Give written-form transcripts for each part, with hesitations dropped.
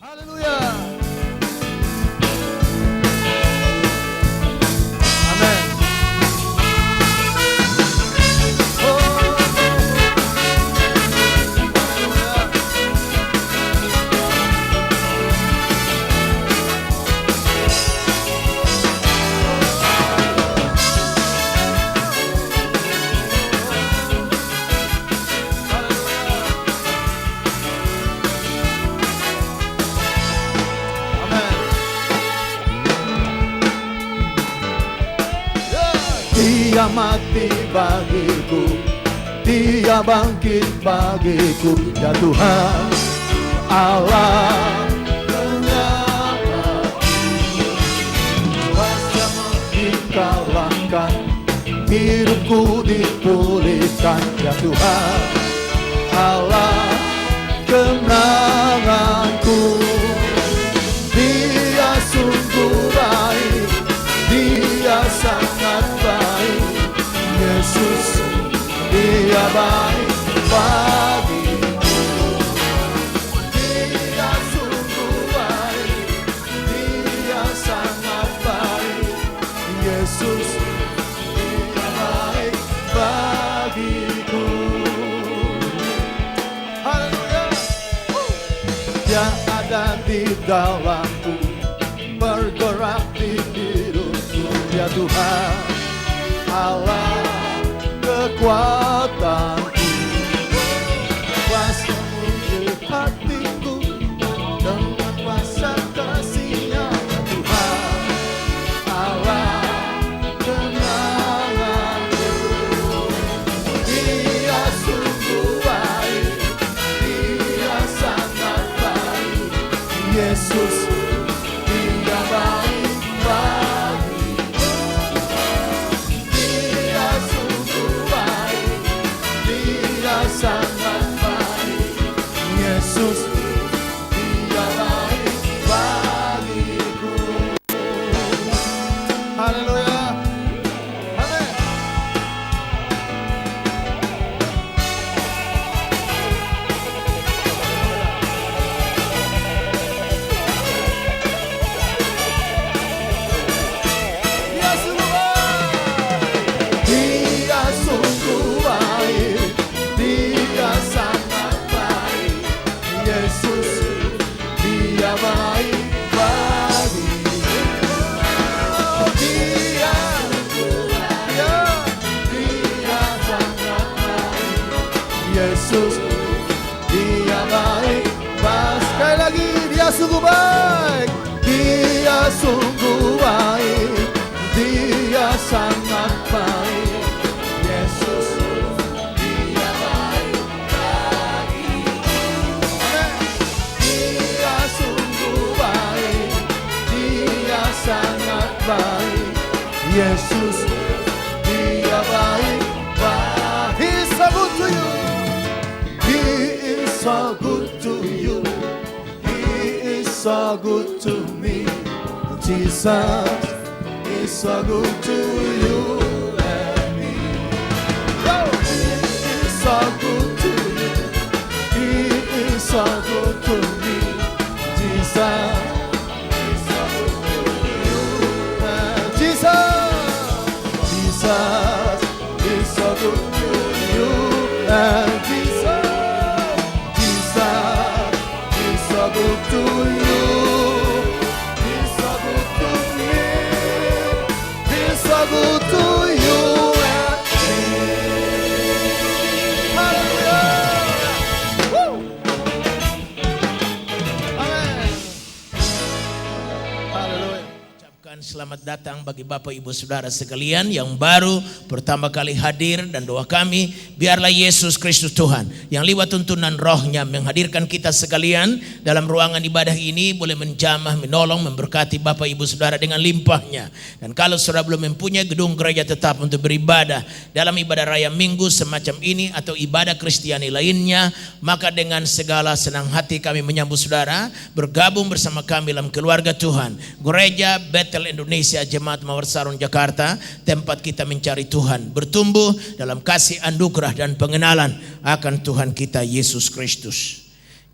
Haleluya. Amin. Dia mati bagiku, Dia bangkit bagiku, ya Tuhan Allah penyelamatku. Kuasa dikalahkan, hidupku dipulihkan, ya Tuhan Allah kemenanganku. Dia sungguh baik, Dia sangat baik, Yesus, Dia baik bagiku. Dia sungguh baik, Dia sangat baik, Yesus, Dia baik bagiku. Haleluya. Dia ada di dalamku, bergerak di hidupku, ya Tuhan Allah kekuatanku. Kuasa-Mu di hatiku, dengan kuasa kasih-Nya, ya Tuhan Allah kemenanganku. Dia sungguh baik, Dia sangat baik, Yesus, Dia baik bagiku. Dia sungguh baik, Dia sangat baik, Yesus, Dia baik bagiku. Haleluya. Amin. Dia sungguh baik, Dia sangat baik, Yesus, Dia baik bagiku. Dia sangat baik, Yesus, Dia baik bagiku. Sekali lagi, Dia sungguh baik, Dia sungguh baik, Dia sangat baik, Yesus, Dia baik bagiku. Dia sungguh baik, Dia sangat baik, Yesus, Dia baik bagiku. He is so good to you. He is so good to you. He is so good to me. Jesus is so good to you and me. Oh, He is so good to you. He is so good to me. Jesus is so good to you and Jesus is so good to you and Jesus is so good to you. He's so good to me. He's so good to you and me. Hallelujah. Woo. Amen. Hallelujah. Ucapkan selamat datang bagi Bapak Ibu Saudara sekalian yang baru pertama kali hadir, dan doa kami biarlah Yesus Kristus Tuhan yang lewat tuntunan rohnya menghadirkan kita sekalian dalam ruangan ibadah ini boleh menjamah, menolong, memberkati Bapak Ibu Saudara dengan limpahnya. Dan kalau saudara belum mempunyai gedung gereja tetap untuk beribadah dalam ibadah raya minggu semacam ini atau ibadah Kristiani lainnya, maka dengan segala senang hati kami menyambut saudara bergabung bersama kami dalam keluarga Tuhan, Gereja Bethel Indonesia Jemaat Mawar Sarun Jakarta, tempat kita mencari Tuhan, bertumbuh dalam kasih anugerah dan pengenalan akan Tuhan kita Yesus Kristus.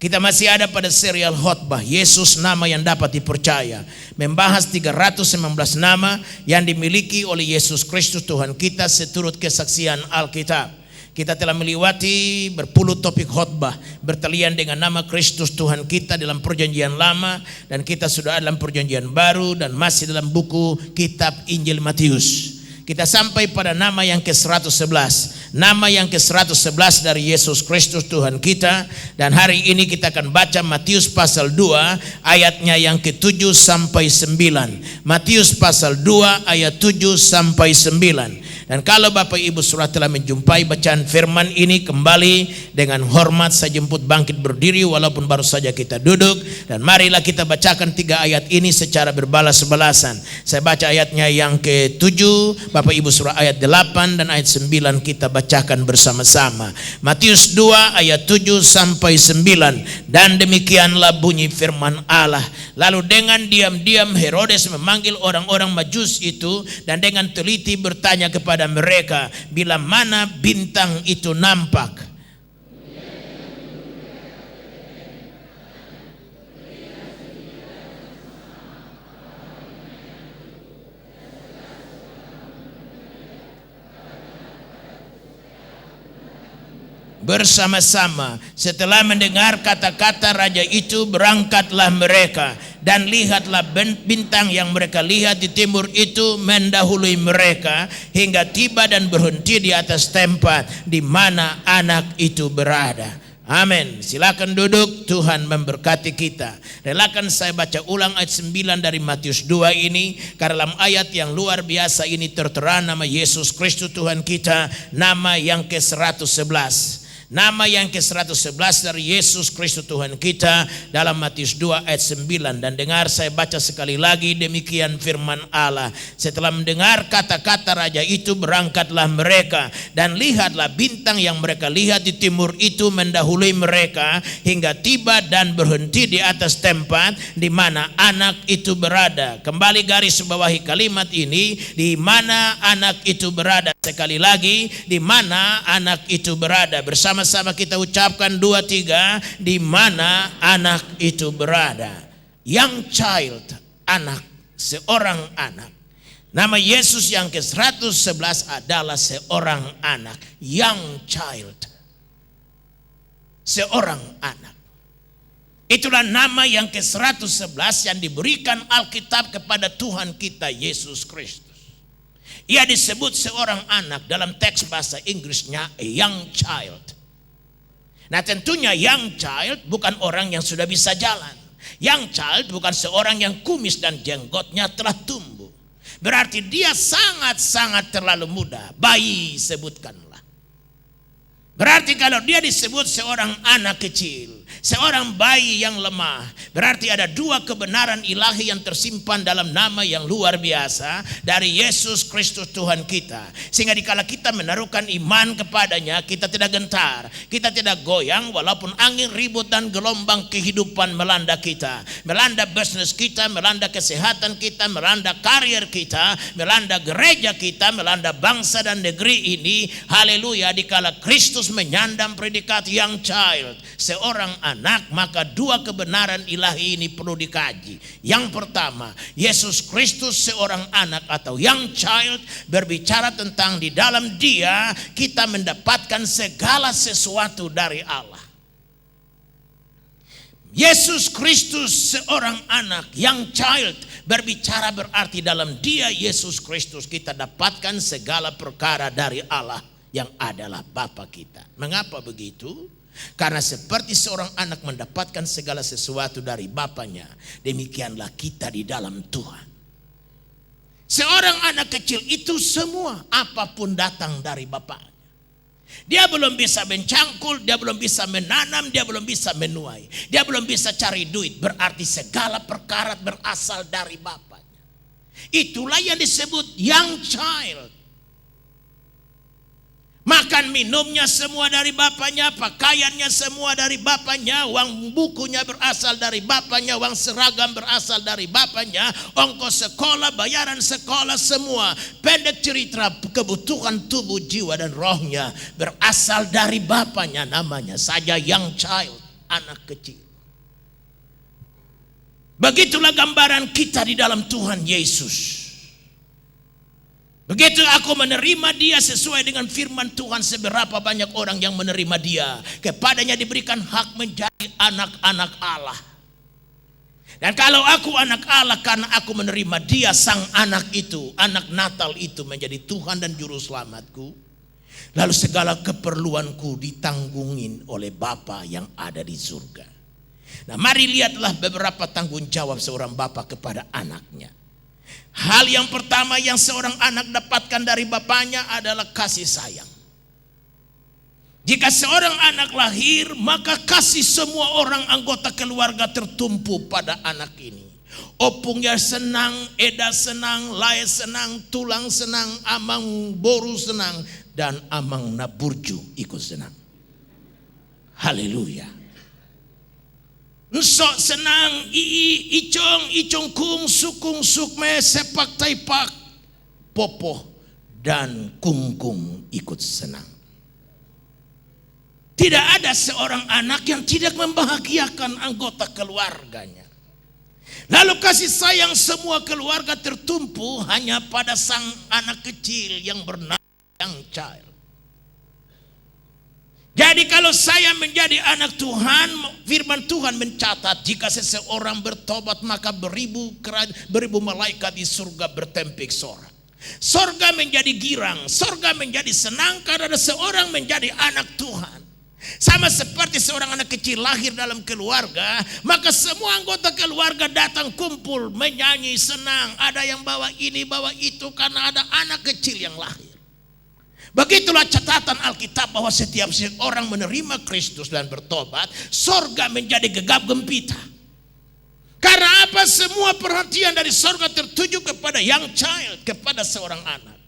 Kita masih ada pada serial khotbah Yesus nama yang dapat dipercaya, membahas 319 nama yang dimiliki oleh Yesus Kristus Tuhan kita seturut kesaksian Alkitab. Kita telah melewati berpuluh topik khotbah bertalian dengan nama Kristus Tuhan kita dalam perjanjian lama, dan kita sudah dalam perjanjian baru dan masih dalam buku kitab Injil Matius. Kita sampai pada nama yang ke-111. Nama yang ke-111 dari Yesus Kristus Tuhan kita. Dan hari ini kita akan baca Matius pasal 2 ayatnya yang ke-7 sampai 9. Matius pasal 2 ayat 7 sampai 9. Dan kalau Bapak Ibu Saudara telah menjumpai bacaan firman ini, kembali dengan hormat saya jemput bangkit berdiri walaupun baru saja kita duduk. Dan marilah kita bacakan 3 ayat ini secara berbalas-balasan. Saya baca ayatnya yang ke-7, Bapak Ibu Saudara ayat 8 dan ayat 9 kita bacakan bersama-sama. Matius 2 ayat 7 sampai 9. Dan demikianlah bunyi firman Allah. Lalu dengan diam-diam Herodes memanggil orang-orang Majus itu dan dengan teliti bertanya kepada mereka bila mana bintang itu nampak. Bersama-sama setelah mendengar kata-kata raja itu, berangkatlah mereka, dan lihatlah bintang yang mereka lihat di timur itu mendahului mereka hingga tiba dan berhenti di atas tempat di mana anak itu berada. Amin. Silakan duduk. Tuhan memberkati kita. Relakan saya baca ulang ayat 9 dari Matius 2 ini, karena dalam ayat yang luar biasa ini tertera nama Yesus Kristus Tuhan kita, nama yang ke-111. Nama yang ke-111 dari Yesus Kristus Tuhan kita dalam Matius 2 ayat 9. Dan dengar saya baca sekali lagi, demikian firman Allah. Setelah mendengar kata-kata raja itu, berangkatlah mereka, dan lihatlah bintang yang mereka lihat di timur itu mendahului mereka hingga tiba dan berhenti di atas tempat di mana anak itu berada. Kembali garis bawahi kalimat ini, di mana anak itu berada. Sekali lagi, di mana anak itu berada. Bersama-sama kita ucapkan 2, 3. Di mana anak itu berada. Young child, anak, seorang anak. Nama Yesus yang ke-111 adalah seorang anak. Young child, seorang anak. Itulah nama yang ke-111 yang diberikan Alkitab kepada Tuhan kita Yesus Kristus. Ia disebut seorang anak dalam teks bahasa Inggrisnya a young child. Nah tentunya young child bukan orang yang sudah bisa jalan. Young child bukan seorang yang kumis dan jenggotnya telah tumbuh. Berarti dia sangat-sangat terlalu muda. Bayi sebutkanlah. Berarti kalau dia disebut seorang anak kecil, seorang bayi yang lemah, berarti ada 2 kebenaran ilahi yang tersimpan dalam nama yang luar biasa dari Yesus Kristus Tuhan kita. Sehingga dikala kita menaruhkan iman kepadanya, kita tidak gentar, kita tidak goyang walaupun angin ribut dan gelombang kehidupan melanda kita, melanda bisnis kita, melanda kesehatan kita, melanda karir kita, melanda gereja kita, melanda bangsa dan negeri ini. Haleluya. Dikala Kristus menyandang predikat young child, seorang anak, maka 2 kebenaran ilahi ini perlu dikaji. Yang pertama, Yesus Kristus seorang anak atau young child berbicara tentang di dalam dia kita mendapatkan segala sesuatu dari Allah. Yesus Kristus seorang anak, young child, berbicara berarti dalam dia Yesus Kristus kita dapatkan segala perkara dari Allah yang adalah Bapa kita. Mengapa begitu? Karena seperti seorang anak mendapatkan segala sesuatu dari bapanya, demikianlah kita di dalam Tuhan. Seorang anak kecil itu semua apapun datang dari bapaknya. Dia belum bisa mencangkul, dia belum bisa menanam, dia belum bisa menuai, dia belum bisa cari duit. Berarti segala perkara berasal dari bapaknya. Itulah yang disebut young child. Makan minumnya semua dari bapaknya, pakaiannya semua dari bapaknya, uang bukunya berasal dari bapaknya, uang seragam berasal dari bapaknya, ongkos sekolah, bayaran sekolah semua. Pendek cerita, kebutuhan tubuh, jiwa dan rohnya berasal dari bapaknya, namanya saja young child. anak kecil. Begitulah gambaran kita di dalam Tuhan Yesus. Begitu aku menerima dia sesuai dengan firman Tuhan, seberapa banyak orang yang menerima dia, kepadanya diberikan hak menjadi anak-anak Allah. Dan kalau aku anak Allah karena aku menerima dia, sang anak itu, anak Natal itu menjadi Tuhan dan Juru Selamatku, lalu segala keperluanku ditanggungin oleh Bapa yang ada di surga. Nah, mari lihatlah beberapa tanggung jawab seorang bapa kepada anaknya. Hal yang pertama yang seorang anak dapatkan dari bapaknya adalah kasih sayang. Jika seorang anak lahir, maka kasih semua orang anggota keluarga tertumpu pada anak ini. Opungnya senang, Eda senang, Lae senang, Tulang senang, Amang Boru senang, dan Amang Naburju ikut senang. Haleluya. Nsok senang, icong kung, sukung sukme, sepak taipak, popoh, dan kungkung ikut senang. Tidak ada seorang anak yang tidak membahagiakan anggota keluarganya. Lalu kasih sayang semua keluarga tertumpu hanya pada sang anak kecil yang bernama Young Child. Jadi kalau saya menjadi anak Tuhan, firman Tuhan mencatat jika seseorang bertobat maka beribu malaikat di surga bertempik sorak. Surga menjadi girang, surga menjadi senang karena seorang menjadi anak Tuhan. Sama seperti seorang anak kecil lahir dalam keluarga, maka semua anggota keluarga datang kumpul menyanyi senang. Ada yang bawa ini bawa itu karena ada anak kecil yang lahir. Begitulah catatan Alkitab bahwa setiap orang menerima Kristus dan bertobat, sorga menjadi gegap gempita. Karena apa? Semua perhatian dari sorga tertuju kepada young child, kepada seorang anak.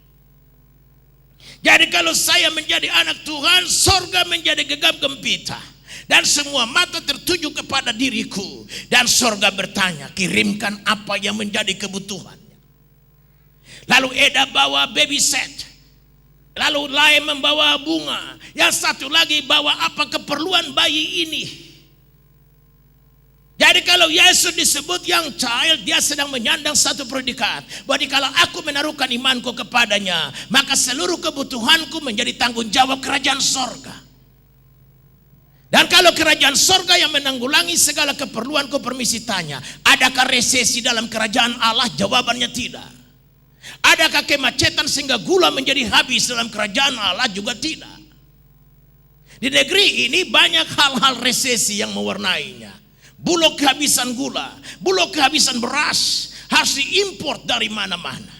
Jadi kalau saya menjadi anak Tuhan, sorga menjadi gegap gempita. Dan semua mata tertuju kepada diriku. Dan sorga bertanya, kirimkan apa yang menjadi kebutuhannya. Lalu Eda bawa baby set. Lalu Lae membawa bunga. Yang satu lagi bawa apa keperluan bayi ini. Jadi kalau Yesus disebut young child, dia sedang menyandang satu predikat. Bahwa kalau aku menaruhkan imanku kepadanya, maka seluruh kebutuhanku menjadi tanggung jawab kerajaan sorga. Dan kalau kerajaan sorga yang menanggulangi segala keperluanku, permisi tanya, adakah resesi dalam kerajaan Allah? Jawabannya tidak. Adakah kemacetan sehingga gula menjadi habis dalam kerajaan Allah? Juga tidak. Di negeri ini banyak hal-hal resesi yang mewarnainya. Bulog kehabisan gula, bulog kehabisan beras, harus diimport dari mana-mana.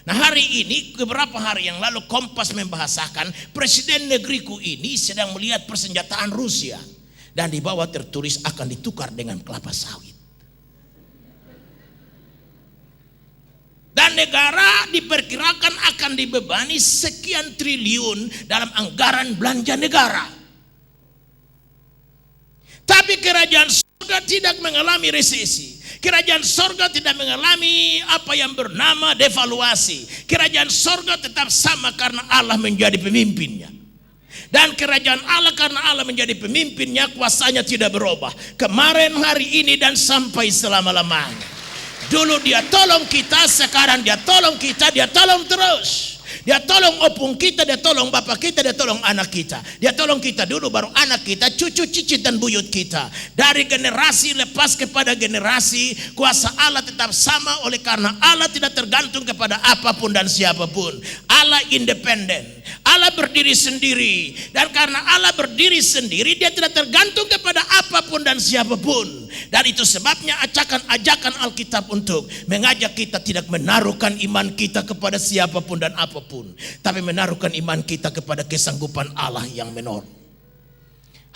Nah, hari ini, beberapa hari yang lalu Kompas membahasakan presiden negeriku ini sedang melihat persenjataan Rusia. Dan di bawah tertulis akan ditukar dengan kelapa sawit. Dan negara diperkirakan akan dibebani sekian triliun dalam anggaran belanja negara. Tapi kerajaan surga tidak mengalami resesi. Kerajaan surga tidak mengalami apa yang bernama devaluasi. Kerajaan surga tetap sama karena Allah menjadi pemimpinnya. Dan kerajaan Allah karena Allah menjadi pemimpinnya, kuasanya tidak berubah. Kemarin, hari ini, dan sampai selama-lamanya. Dulu dia tolong kita, sekarang dia tolong kita, dia tolong terus. Dia tolong opung kita, dia tolong bapak kita, dia tolong anak kita. Dia tolong kita dulu, baru anak kita, cucu, cicit, dan buyut kita. Dari generasi lepas kepada generasi, kuasa Allah tetap sama oleh karena Allah tidak tergantung kepada apapun dan siapapun. Allah independen. Allah berdiri sendiri. Dan karena Allah berdiri sendiri, dia tidak tergantung kepada apapun dan siapapun. Dan itu sebabnya ajakan Alkitab untuk mengajak kita tidak menaruhkan iman kita kepada siapapun dan apapun, tapi menaruhkan iman kita kepada kesanggupan Allah yang menolong.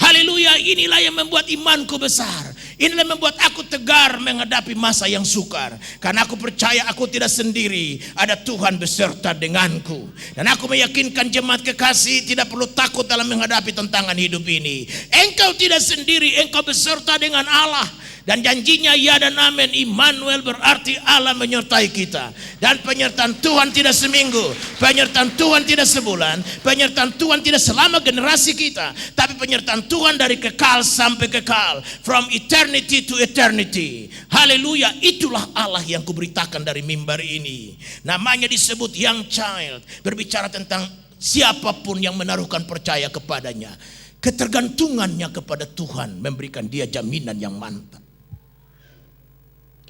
Haleluya, inilah yang membuat imanku besar. Inilah yang membuat aku tegar menghadapi masa yang sukar. Karena aku percaya aku tidak sendiri. Ada Tuhan beserta denganku. Dan aku meyakinkan jemaat kekasih tidak perlu takut dalam menghadapi tantangan hidup ini. Engkau tidak sendiri, engkau beserta dengan Allah. Dan janjinya ya dan amin. Immanuel berarti Allah menyertai kita. Dan penyertaan Tuhan tidak seminggu, penyertaan Tuhan tidak sebulan, penyertaan Tuhan tidak selama generasi kita, tapi penyertaan Tuhan dari kekal sampai kekal, from eternity to eternity. Haleluya. Itulah Allah yang kuberitakan dari mimbar ini. Namanya disebut young child, berbicara tentang siapapun yang menaruhkan percaya kepadanya, ketergantungannya kepada Tuhan memberikan dia jaminan yang mantap.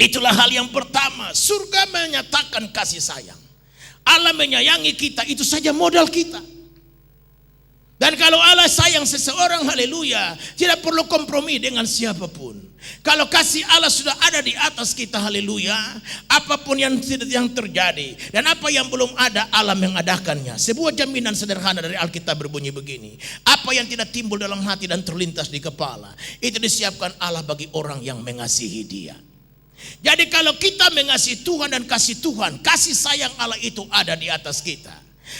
Itulah hal yang pertama. Surga menyatakan kasih sayang. Allah menyayangi kita, itu saja modal kita. Dan kalau Allah sayang seseorang, haleluya, tidak perlu kompromi dengan siapapun. Kalau kasih Allah sudah ada di atas kita, haleluya, apapun yang terjadi dan apa yang belum ada, Allah mengadakannya. Sebuah jaminan sederhana dari Alkitab berbunyi begini: apa yang tidak timbul dalam hati dan terlintas di kepala, itu disiapkan Allah bagi orang yang mengasihi Dia. Jadi kalau kita mengasihi Tuhan dan kasih Tuhan, kasih sayang Allah itu ada di atas kita.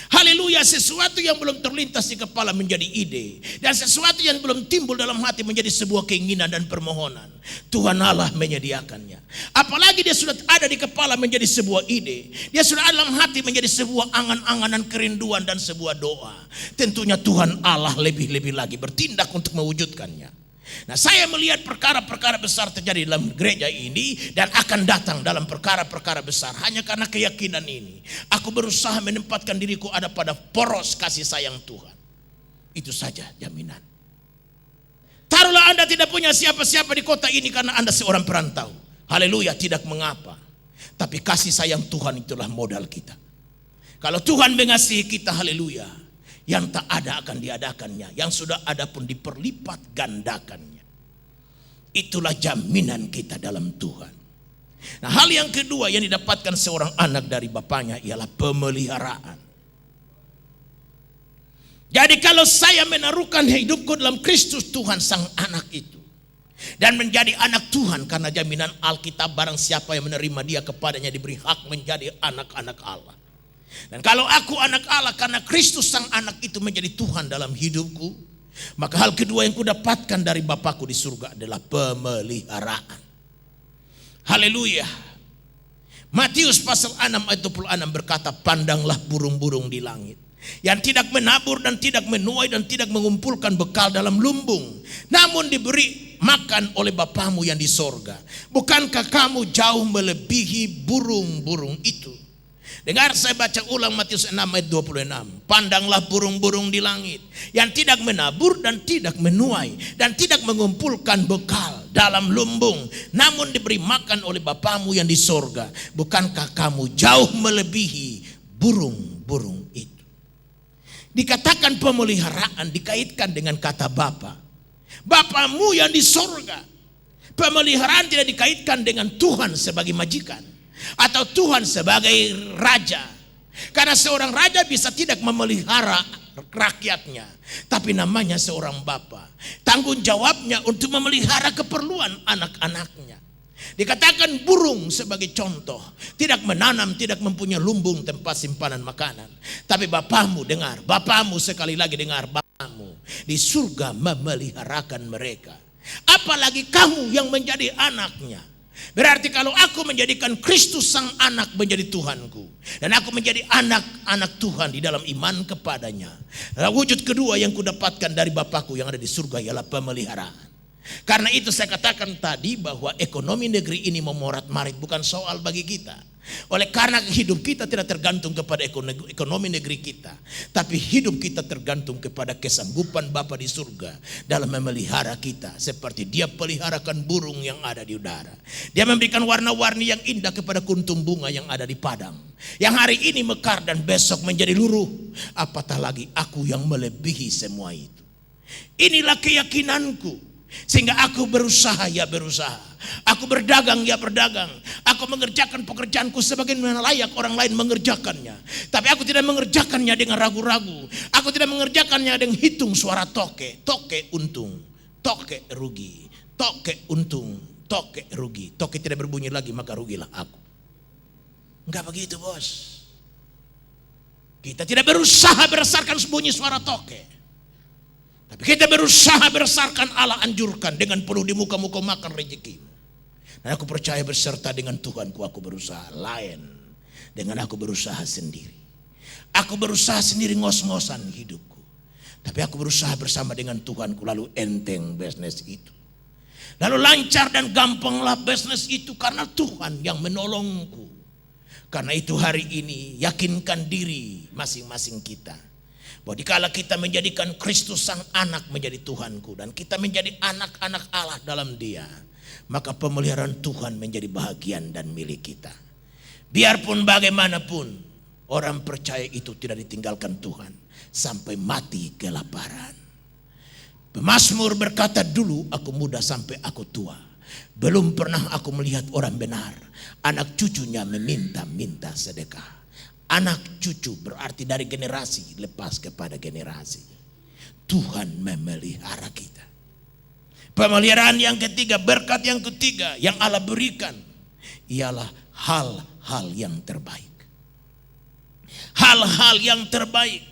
Haleluya. Sesuatu yang belum terlintas di kepala menjadi ide, dan sesuatu yang belum timbul dalam hati menjadi sebuah keinginan dan permohonan. Tuhan Allah menyediakannya. Apalagi dia sudah ada di kepala menjadi sebuah ide, dia sudah ada dalam hati menjadi sebuah angan-anganan, kerinduan dan sebuah doa. Tentunya Tuhan Allah lebih-lebih lagi bertindak untuk mewujudkannya. Nah, saya melihat perkara-perkara besar terjadi dalam gereja ini dan akan datang dalam perkara-perkara besar hanya karena keyakinan ini. Aku berusaha menempatkan diriku ada pada poros kasih sayang Tuhan. Itu saja jaminan. Taruhlah Anda tidak punya siapa-siapa di kota ini karena Anda seorang perantau. Haleluya, tidak mengapa. Tapi kasih sayang Tuhan itulah modal kita. Kalau Tuhan mengasihi kita, haleluya, yang tak ada akan diadakannya, yang sudah ada pun diperlipat gandakannya. Itulah jaminan kita dalam Tuhan. Nah, hal yang kedua yang didapatkan seorang anak dari bapaknya ialah pemeliharaan. Jadi kalau saya menaruhkan hidupku dalam Kristus Tuhan sang anak itu, dan menjadi anak Tuhan, karena jaminan Alkitab barang siapa yang menerima dia, kepadanya diberi hak menjadi anak-anak Allah. Dan kalau aku anak Allah karena Kristus sang anak itu menjadi Tuhan dalam hidupku, maka hal kedua yang kudapatkan dari Bapakku di surga adalah pemeliharaan. Haleluya. Matius pasal 6 ayat 26 berkata, pandanglah burung-burung di langit, yang tidak menabur dan tidak menuai dan tidak mengumpulkan bekal dalam lumbung, namun diberi makan oleh Bapamu yang di sorga. Bukankah kamu jauh melebihi burung-burung itu? Dengar saya baca ulang Matius 6 ayat 26. Pandanglah burung-burung di langit, yang tidak menabur dan tidak menuai dan tidak mengumpulkan bekal dalam lumbung, namun diberi makan oleh Bapamu yang di sorga. Bukankah kamu jauh melebihi burung-burung itu? Dikatakan pemeliharaan dikaitkan dengan kata Bapa. Bapamu yang di sorga. Pemeliharaan tidak dikaitkan dengan Tuhan sebagai majikan atau Tuhan sebagai raja. Karena seorang raja bisa tidak memelihara rakyatnya, tapi namanya seorang bapa. Tanggung jawabnya untuk memelihara keperluan anak-anaknya. Dikatakan burung sebagai contoh, tidak menanam, tidak mempunyai lumbung tempat simpanan makanan. Tapi Bapamu, dengar, Bapamu, sekali lagi dengar, Bapamu di surga memeliharakan mereka. Apalagi kamu yang menjadi anaknya. Berarti kalau aku menjadikan Kristus sang anak menjadi Tuhanku, dan aku menjadi anak-anak Tuhan di dalam iman kepadanya, wujud kedua yang kudapatkan dari Bapakku yang ada di surga ialah pemeliharaan. Karena itu saya katakan tadi bahwa ekonomi negeri ini memorat-marit bukan soal bagi kita. Oleh karena hidup kita tidak tergantung kepada ekonomi negeri kita, tapi hidup kita tergantung kepada kesanggupan Bapa di surga dalam memelihara kita, seperti Dia peliharakan burung yang ada di udara. Dia memberikan warna-warni yang indah kepada kuntum bunga yang ada di padang, yang hari ini mekar dan besok menjadi luruh. Apatah lagi aku yang melebihi semua itu. Inilah keyakinanku. Sehingga aku berusaha, ya berusaha. Aku berdagang, ya berdagang. Aku mengerjakan pekerjaanku sebagaimana layak orang lain mengerjakannya. Tapi aku tidak mengerjakannya dengan ragu-ragu. Aku tidak mengerjakannya dengan hitung suara toke. Toke untung, toke rugi, toke untung, toke rugi. Toke tidak berbunyi lagi, maka rugilah aku. Enggak begitu, bos. Kita tidak berusaha berdasarkan bunyi suara toke, tapi kita berusaha berdasarkan Allah anjurkan, dengan penuh di muka-muka makan rezekimu. Dan aku percaya beserta dengan Tuhanku aku berusaha. Lain dengan aku berusaha sendiri. Aku berusaha sendiri ngos-ngosan hidupku. Tapi aku berusaha bersama dengan Tuhanku, lalu enteng bisnis itu. Lalu lancar dan gampanglah bisnis itu karena Tuhan yang menolongku. Karena itu hari ini yakinkan diri masing-masing kita. Bahwa dikala kita menjadikan Kristus sang anak menjadi Tuhanku. Dan kita menjadi anak-anak Allah dalam dia. Maka pemeliharaan Tuhan menjadi bahagian dan milik kita. Biarpun bagaimanapun orang percaya itu tidak ditinggalkan Tuhan. Sampai mati kelaparan. Pemazmur berkata, dulu aku muda sampai aku tua. Belum pernah aku melihat orang benar. Anak cucunya meminta-minta sedekah. Anak cucu berarti dari generasi lepas kepada generasi. Tuhan memelihara kita. Pemeliharaan yang ketiga, berkat yang ketiga yang Allah berikan ialah hal-hal yang terbaik. Hal-hal yang terbaik.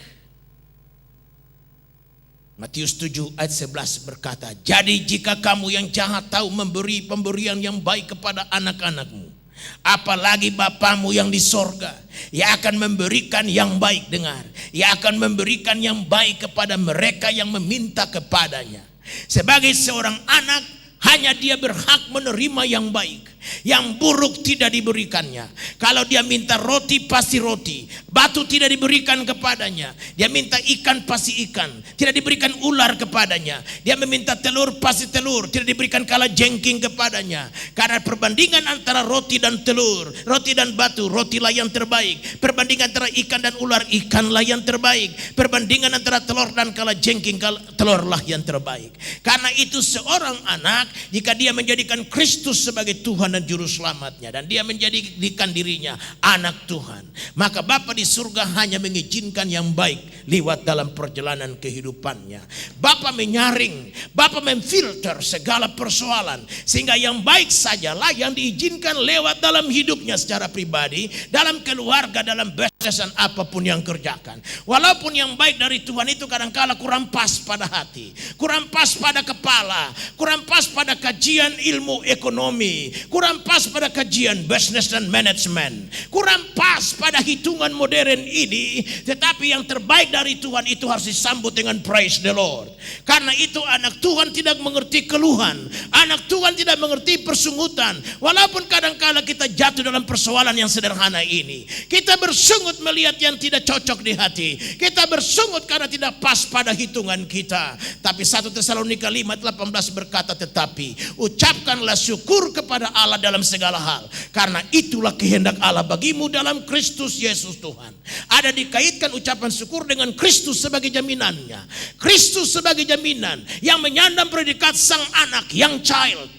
Matius 7 ayat 11 berkata, jadi jika kamu yang jahat tahu memberi pemberian yang baik kepada anak-anakmu, apalagi Bapamu yang di sorga, Ia akan memberikan yang baik. Dengar, Ia akan memberikan yang baik kepada mereka yang meminta kepadanya. Sebagai seorang anak, hanya dia berhak menerima yang baik. Yang buruk tidak diberikannya. Kalau dia minta roti pasti roti. Batu tidak diberikan kepadanya. Dia minta ikan pasti ikan. Tidak diberikan ular kepadanya. Dia meminta telur pasti telur. Tidak diberikan kalajengking kepadanya. Karena perbandingan antara roti dan telur, roti dan batu, rotilah yang terbaik. Perbandingan antara ikan dan ular, ikanlah yang terbaik. Perbandingan antara telur dan kalajengking, telurlah yang terbaik. Karena itu seorang anak, jika dia menjadikan Kristus sebagai Tuhan dan Juru Selamatnya, dan dia menjadikan dirinya anak Tuhan, maka Bapa di surga hanya mengizinkan yang baik lewat dalam perjalanan kehidupannya. Bapa menyaring, Bapa memfilter segala persoalan, sehingga yang baik sajalah yang diizinkan lewat dalam hidupnya secara pribadi, dalam keluarga, dalam bisnis dan apapun yang kerjakan. Walaupun yang baik dari Tuhan itu kadangkala kurang pas pada hati, kurang pas pada kepala, kurang pas pada kajian ilmu ekonomi, kurang pas pada kajian bisnis dan manajemen, kurang pas pada hitungan modern ini, tetapi yang terbaik dari Tuhan itu harus disambut dengan praise the Lord. Karena itu anak Tuhan tidak mengerti keluhan, anak Tuhan tidak mengerti persungutan. Walaupun kadangkala kita jatuh dalam persoalan yang sederhana ini, kita bersungut melihat yang tidak cocok di hati, kita bersungut karena tidak pas pada hitungan kita. Tapi 1 Tesalonika 5:18 berkata, tetapi ucapkanlah syukur kepada Allah dalam segala hal, karena itulah kehendak Allah bagimu dalam Kristus Yesus Tuhan. Ada dikaitkan ucapan syukur dengan Kristus sebagai jaminannya. Kristus sebagai jaminan yang menyandang predikat sang anak, yang child.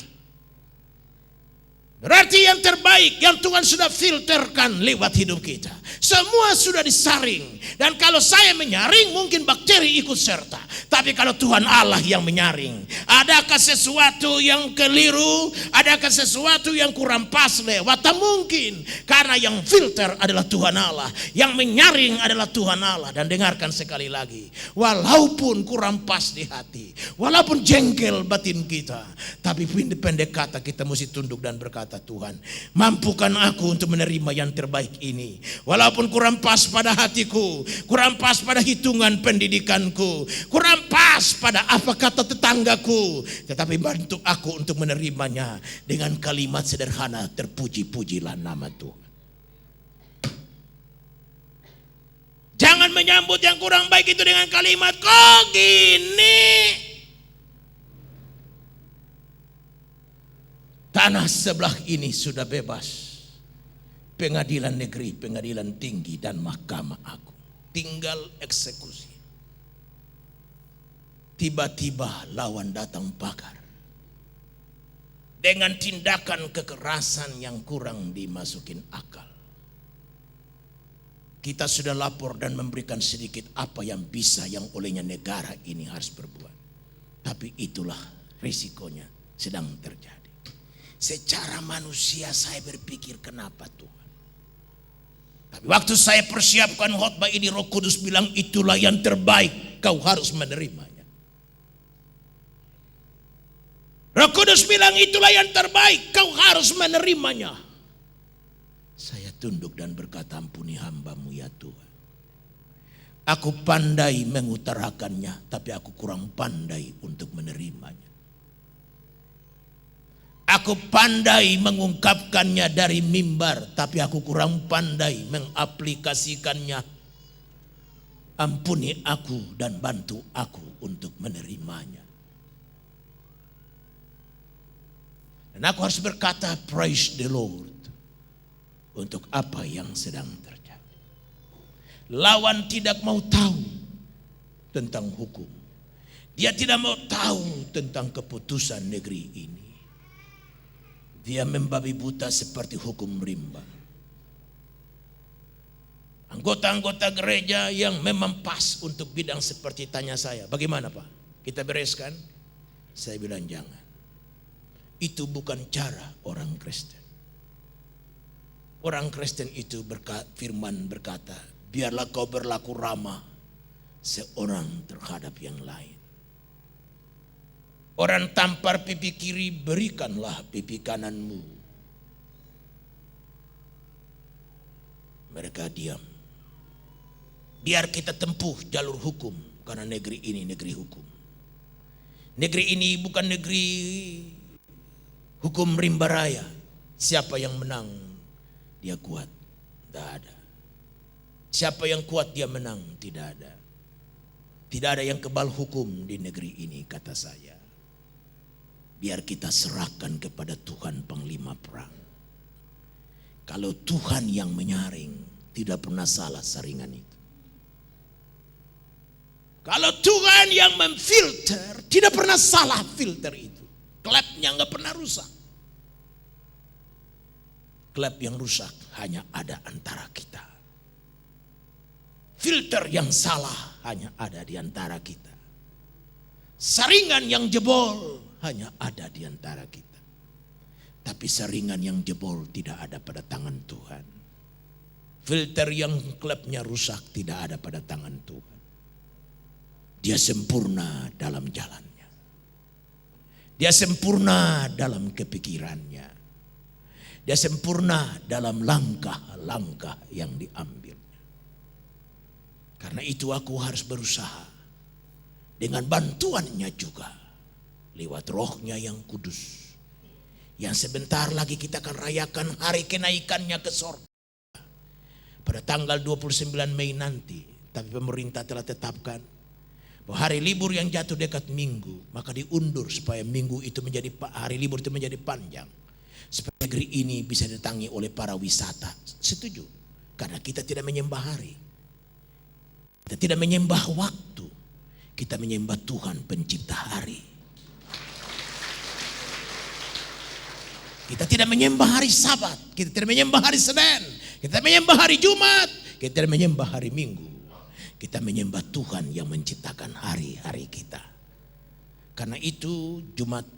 Berarti yang terbaik yang Tuhan sudah filterkan lewat hidup kita. Semua sudah disaring. Dan kalau saya menyaring, mungkin bakteri ikut serta. Tapi kalau Tuhan Allah yang menyaring, adakah sesuatu yang keliru? Adakah sesuatu yang kurang pas lewat? Tak mungkin. Karena yang filter adalah Tuhan Allah, yang menyaring adalah Tuhan Allah. Dan dengarkan sekali lagi, walaupun kurang pas di hati, walaupun jengkel batin kita, tapi pendek kata kita mesti tunduk dan berkata, Tuhan, mampukan aku untuk menerima yang terbaik ini. Walaupun kurang pas pada hatiku, kurang pas pada hitungan pendidikanku, kurang pas pada apa kata tetanggaku, tetapi bantu aku untuk menerimanya dengan kalimat sederhana, terpuji-pujilah nama Tuhan. Jangan menyambut yang kurang baik itu dengan kalimat, kok gini. Tanah sebelah ini sudah bebas. Pengadilan negeri, pengadilan tinggi, dan mahkamah agung. Tinggal eksekusi. Tiba-tiba lawan datang pakar. Dengan tindakan kekerasan yang kurang dimasukin akal. Kita sudah lapor dan memberikan sedikit apa yang bisa, yang olehnya negara ini harus berbuat. Tapi itulah risikonya sedang terjadi. Secara manusia saya berpikir, kenapa Tuhan? Tapi waktu saya persiapkan khotbah ini, Roh Kudus bilang, itulah yang terbaik, kau harus menerimanya. Roh Kudus bilang itulah yang terbaik, kau harus menerimanya. Saya tunduk dan berkata, ampuni hamba-Mu ya Tuhan. Aku pandai mengutarakannya, tapi aku kurang pandai untuk menerimanya. Aku pandai mengungkapkannya dari mimbar, tapi aku kurang pandai mengaplikasikannya. Ampuni aku dan bantu aku untuk menerimanya. Dan aku harus berkata, praise the Lord, untuk apa yang sedang terjadi. Lawan tidak mau tahu tentang hukum. Dia tidak mau tahu tentang keputusan negeri ini. Dia membabi buta seperti hukum rimba. Anggota-anggota gereja yang memang pas untuk bidang seperti tanya saya, bagaimana Pak? Kita bereskan? Saya bilang jangan. Itu bukan cara orang Kristen. Orang Kristen itu firman berkata, biarlah kau berlaku ramah seorang terhadap yang lain. Orang tampar pipi kiri, berikanlah pipi kananmu. Mereka diam. Biar kita tempuh jalur hukum, karena negeri ini negeri hukum. Negeri ini bukan negeri hukum rimba raya. Siapa yang menang dia kuat, tidak ada. Siapa yang kuat dia menang, tidak ada. Tidak ada yang kebal hukum di negeri ini, kata saya. Biar kita serahkan kepada Tuhan Panglima Perang. Kalau Tuhan yang menyaring, tidak pernah salah saringan itu. Kalau Tuhan yang memfilter, tidak pernah salah filter itu. Klepnya nggak pernah rusak. Klep yang rusak hanya ada antara kita. Filter yang salah hanya ada di antara kita. Saringan yang jebol hanya ada di antara kita. Tapi saringan yang jebol tidak ada pada tangan Tuhan. Filter yang klepnya rusak tidak ada pada tangan Tuhan. Dia sempurna dalam jalannya. Dia sempurna dalam kepikirannya. Dia sempurna dalam langkah-langkah yang diambilnya. Karena itu aku harus berusaha dengan bantuannya juga lewat rohnya yang kudus. Yang sebentar lagi kita akan rayakan hari kenaikannya ke sorga. Pada tanggal 29 Mei nanti. Tapi pemerintah telah tetapkan bahwa hari libur yang jatuh dekat minggu, maka diundur supaya minggu itu menjadi, hari libur itu menjadi panjang. Supaya negeri ini bisa didatangi oleh para wisata. Setuju? Karena kita tidak menyembah hari. Kita tidak menyembah waktu. Kita menyembah Tuhan pencipta hari. Kita tidak menyembah hari Sabat. Kita tidak menyembah hari Senin. Kita menyembah hari Jumat. Kita tidak menyembah hari Minggu. Kita menyembah Tuhan yang menciptakan hari-hari kita. Karena itu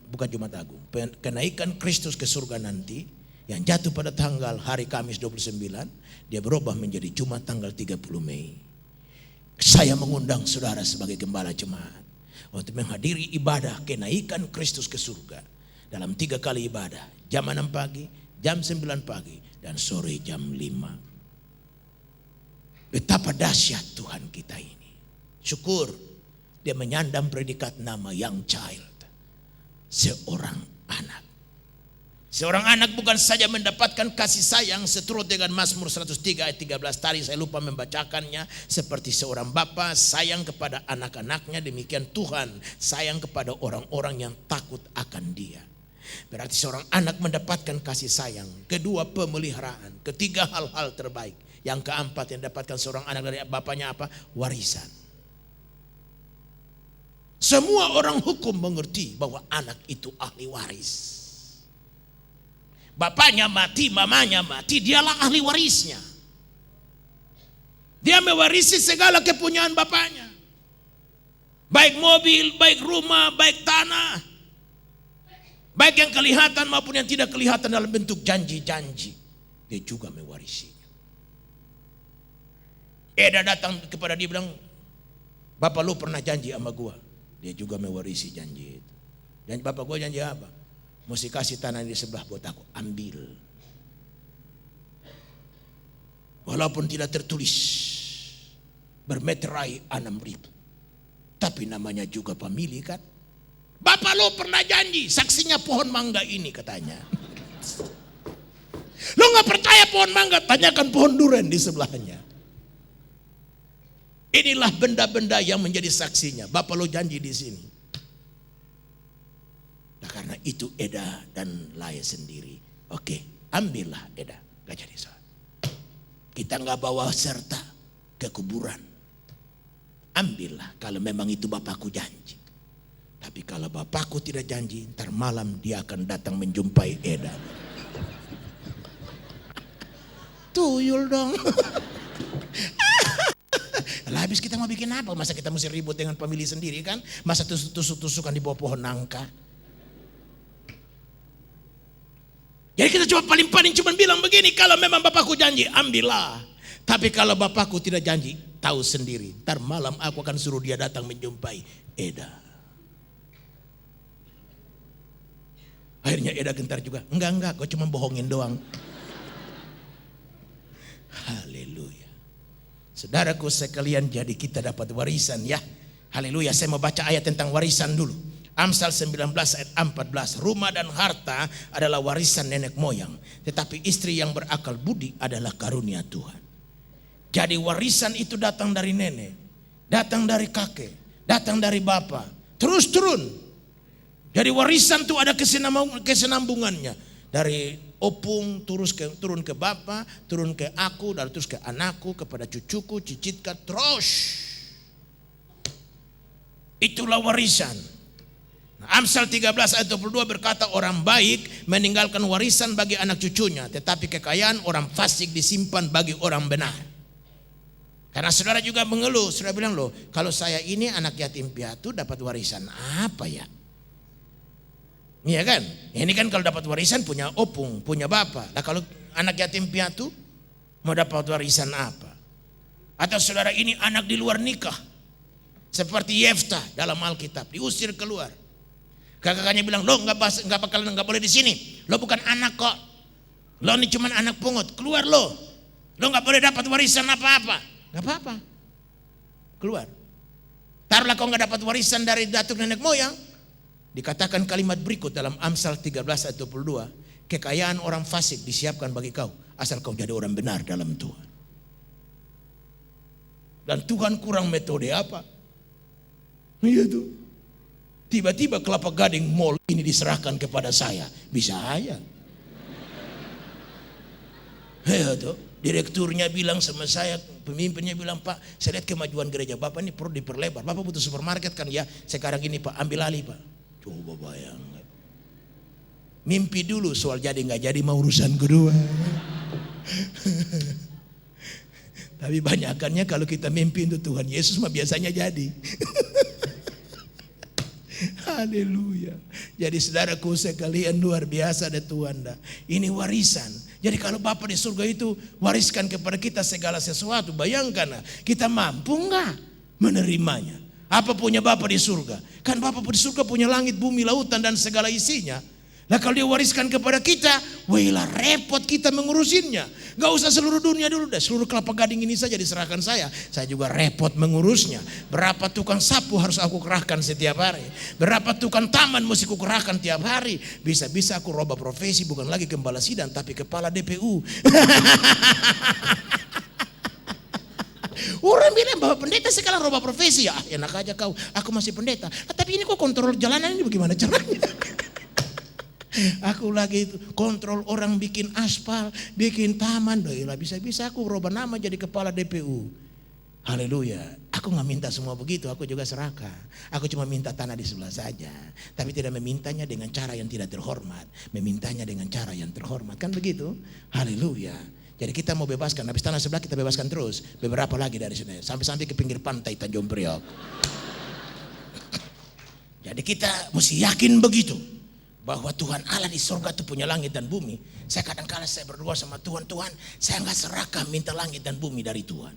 bukan Jumat Agung. Kenaikan Kristus ke surga nanti yang jatuh pada tanggal hari Kamis 29. Dia berubah menjadi Jumat tanggal 30 Mei. Saya mengundang saudara sebagai gembala jemaat untuk menghadiri ibadah kenaikan Kristus ke surga dalam 3 kali ibadah, jam 6 pagi, jam 9 pagi, dan sore jam 5. Betapa dahsyat Tuhan kita ini. Syukur dia menyandang predikat nama young child, seorang anak. Seorang anak bukan saja mendapatkan kasih sayang seturut dengan Mazmur 103 ayat 13 tadi saya lupa membacakannya, seperti seorang bapa sayang kepada anak-anaknya, demikian Tuhan sayang kepada orang-orang yang takut akan Dia. Berarti seorang anak mendapatkan kasih sayang, kedua pemeliharaan, ketiga hal-hal terbaik, yang keempat yang dapatkan seorang anak dari bapaknya apa? Warisan. Semua orang hukum mengerti bahwa anak itu ahli waris. Bapaknya mati, mamanya mati, dialah ahli warisnya. Dia mewarisi segala kepunyaan bapaknya. Baik mobil, baik rumah, baik tanah. Baik yang kelihatan maupun yang tidak kelihatan dalam bentuk janji-janji. Dia juga mewarisinya. Eda datang kepada dia bilang, Bapak lu pernah janji sama gua. Dia juga mewarisi janji itu. Dan bapak gue janji apa? Mesti kasih tanah di sebelah buat aku, ambil. Walaupun tidak tertulis, bermeterai 6.000. Tapi namanya juga pemilik kan. Bapak lo pernah janji, saksinya pohon mangga ini katanya. Lo gak percaya pohon mangga, tanyakan pohon duren di sebelahnya. Inilah benda-benda yang menjadi saksinya. Bapak lo janji di sini. Nah, karena itu Eda dan Laya sendiri. Oke, ambillah Eda. Gak jadi soal. Kita gak bawa serta ke kuburan. Ambillah kalau memang itu bapakku janji. Tapi kalau bapakku tidak janji, ntar malam dia akan datang menjumpai Eda. Tuyul dong. Lah habis kita mau bikin apa? Masa kita mesti ribut dengan pemilih sendiri kan? Masa tusuk-tusukan di bawah pohon nangka? Jadi kita paling cuma bilang begini, kalau memang bapakku janji, ambillah. Tapi kalau bapakku tidak janji, tahu sendiri. Ntar malam aku akan suruh dia datang menjumpai Eda. Akhirnya Eda gentar juga. Enggak, kau cuma bohongin doang. Haleluya. Saudaraku sekalian, jadi kita dapat warisan ya. Haleluya. Saya mau baca ayat tentang warisan dulu. Amsal 19 ayat 14. Rumah dan harta adalah warisan nenek moyang, tetapi istri yang berakal budi adalah karunia Tuhan. Jadi warisan itu datang dari nenek, datang dari kakek, datang dari bapak, terus turun. Jadi warisan itu ada kesinambungannya. Dari opung turun ke bapak, turun ke aku, dan terus ke anakku, kepada cucuku, cicitku, terus. Itulah warisan. Amsal 13 ayat 22 berkata, orang baik meninggalkan warisan bagi anak cucunya, tetapi kekayaan orang fasik disimpan bagi orang benar. Karena saudara juga mengeluh, saudara bilang loh, kalau saya ini anak yatim piatu dapat warisan apa ya? Iya kan? Ini kan kalau dapat warisan punya opung, punya bapak. Nah kalau anak yatim piatu mau dapat warisan apa? Atau saudara ini anak di luar nikah, seperti Yeftah dalam Alkitab, diusir keluar. Kakaknya bilang, lo nggak boleh di sini. Lo bukan anak kok. Lo ini cuma anak pungut. Keluar lo. Lo nggak boleh dapat warisan apa-apa. Nggak apa-apa. Keluar. Taruhlah kau nggak dapat warisan dari datuk nenek moyang. Dikatakan kalimat berikut dalam Amsal 13 ayat 22. Kekayaan orang fasik disiapkan bagi kau, asal kau jadi orang benar dalam Tuhan. Dan Tuhan kurang metode apa? Iya tuh. Tiba-tiba Kelapa Gading Mall ini diserahkan kepada saya. Bisa aja. Ya tuh. Direkturnya bilang sama saya, pemimpinnya bilang, Pak, saya lihat kemajuan gereja Bapak ini perlu diperlebar. Bapak butuh supermarket kan ya? Sekarang ini Pak, ambil alih Pak. Coba bayangkan. Mimpi dulu, soal jadi nggak jadi mau urusan kedua. Tapi banyakannya kalau kita mimpi untuk Tuhan Yesus mah biasanya jadi. Haleluya. Jadi saudaraku sekalian, luar biasa ada Tuhan dah. Ini warisan. Jadi kalau Bapa di surga itu wariskan kepada kita segala sesuatu, bayangkan kita mampu enggak menerimanya? Apa punya Bapa di surga? Kan Bapa di surga punya langit, bumi, lautan dan segala isinya. Nah kalau dia wariskan kepada kita, wailah repot kita mengurusinnya. Gak usah seluruh dunia dulu dah, seluruh Kelapa Gading ini saja diserahkan saya. Saya juga repot mengurusnya. Berapa tukang sapu harus aku kerahkan setiap hari. Berapa tukang taman mesti aku kerahkan tiap hari. Bisa-bisa aku robah profesi, bukan lagi gembala sidang tapi kepala DPU. Orang bilang bahwa pendeta sekarang robah profesi. Ya enak aja kau, aku masih pendeta. Tapi ini kok kontrol jalanan ini bagaimana caranya? Aku lagi kontrol orang bikin aspal, bikin taman. Doilah bisa-bisa aku rubah nama jadi kepala DPU. Haleluya. Aku gak minta semua begitu, aku juga serakah. Aku cuma minta tanah di sebelah saja. Tapi tidak memintanya dengan cara yang tidak terhormat. Memintanya dengan cara yang terhormat. Kan begitu? Haleluya. Jadi kita mau bebaskan, habis tanah sebelah kita bebaskan terus. Beberapa lagi dari sini, sampai-sampai ke pinggir pantai Tanjung Priok. Jadi kita mesti yakin begitu. Bahwa Tuhan Allah di surga itu punya langit dan bumi. Saya kadang-kadang saya berdoa sama Tuhan, Tuhan saya gak serakah minta langit dan bumi dari Tuhan.